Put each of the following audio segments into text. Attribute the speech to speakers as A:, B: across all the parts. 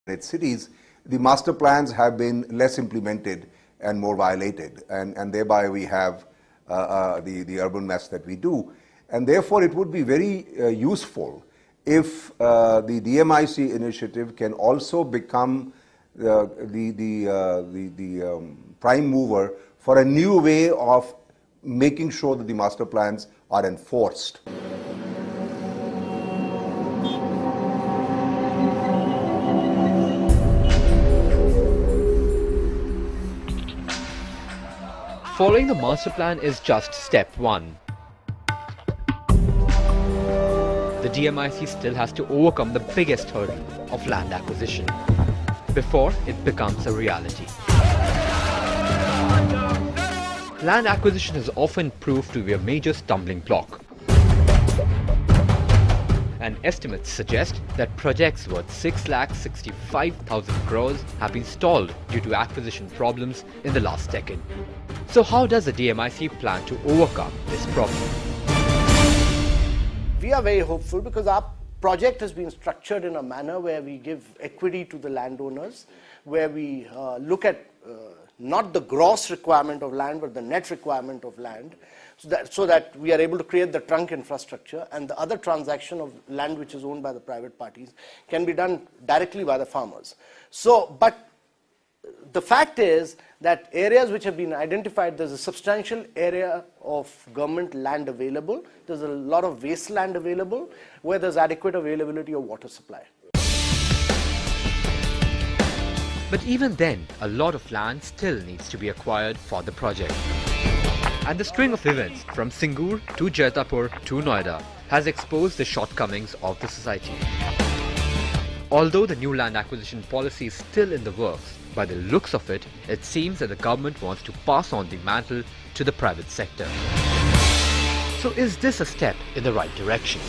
A: its cities, the master plans have been less implemented and more violated, and thereby we have the urban mess that we do. And therefore, it would be very useful if the DMIC initiative can also become the prime mover for a new way of making sure that the master plans are enforced.
B: Following the master plan is just step one. The DMIC still has to overcome the biggest hurdle of land acquisition before it becomes a reality. Land acquisition has often proved to be a major stumbling block, and estimates suggest that projects worth 6,65,000 crores have been stalled due to acquisition problems in the last decade. So how does the DMIC plan to overcome this problem?
C: We are very hopeful because our project has been structured in a manner where we give equity to the landowners, where we look at not the gross requirement of land but the net requirement of land, so that we are able to create the trunk infrastructure, and the other transaction of land which is owned by the private parties can be done directly by the farmers. But the fact is that areas which have been identified, there's a substantial area of government land available, there's a lot of wasteland available where there's adequate availability of water supply.
B: But even then, a lot of land still needs to be acquired for the project. And the string of events from Singur to Jaitapur to Noida has exposed the shortcomings of the society. Although the new land acquisition policy is still in the works, by the looks of it, it seems that the government wants to pass on the mantle to the private sector. So is this a step in the right direction?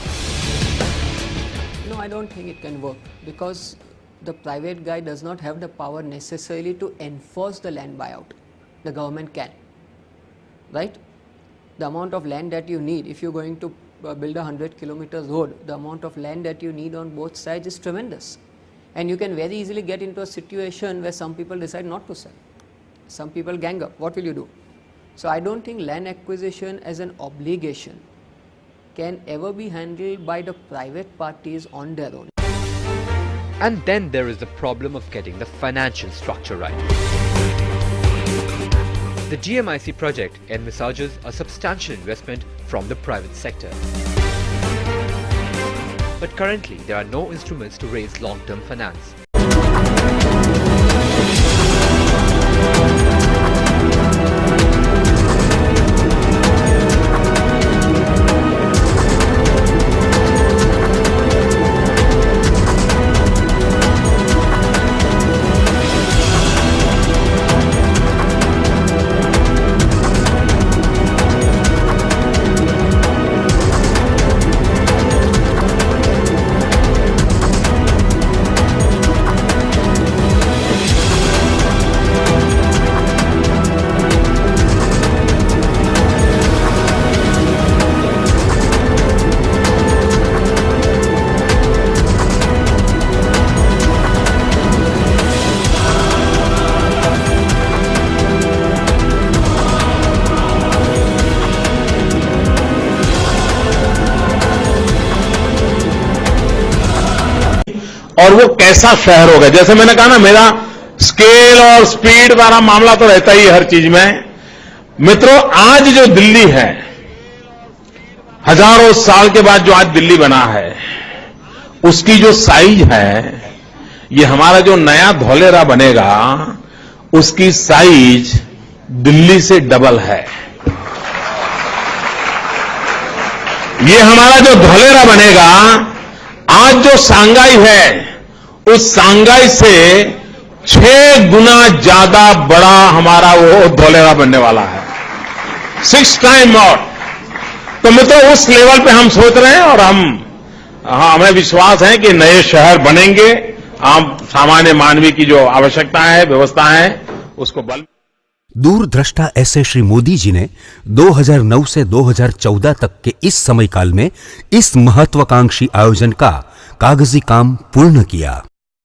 D: No, I don't think it can work, because the private guy does not have the power necessarily to enforce the land buyout. The government can, right? The amount of land that you need, if you're going to build a 100 kilometers road, the amount of land that you need on both sides is tremendous. And you can very easily get into a situation where some people decide not to sell. Some people gang up. What will you do? So I don't think land acquisition as an obligation can ever be handled by the private parties on their own.
B: And then there is the problem of getting the financial structure right. The DMIC project envisages a substantial investment from the private sector. But currently, there are no instruments to raise long-term finance.
E: और वो कैसा शहर होगा। जैसे मैंने कहा ना, मेरा स्केल और स्पीड वाला मामला तो रहता ही है हर चीज में। मित्रों, आज जो दिल्ली है, हजारों साल के बाद जो आज दिल्ली बना है, उसकी जो साइज है, ये हमारा जो नया धौलेरा बनेगा, उसकी साइज दिल्ली से डबल है। ये हमारा जो धौलेरा बनेगा, आज जो सांगाई है, उस सांगाई से 6 गुना ज्यादा बड़ा हमारा वो धौलेरा बनने वाला है, 6 टाइम मोर। तो मित्रों, उस लेवल पे हम सोच रहे हैं, और हमें विश्वास है कि नए शहर बनेंगे। आम सामान्य मानवी की जो आवश्यकता है, व्यवस्था है, उसको बल।
F: दूरदृष्टा ऐसे श्री मोदी जी ने 2009 से 2014 तक के इस समय काल में इस महत्वाकांक्षी आयोजन का कागजी काम पूर्ण किया।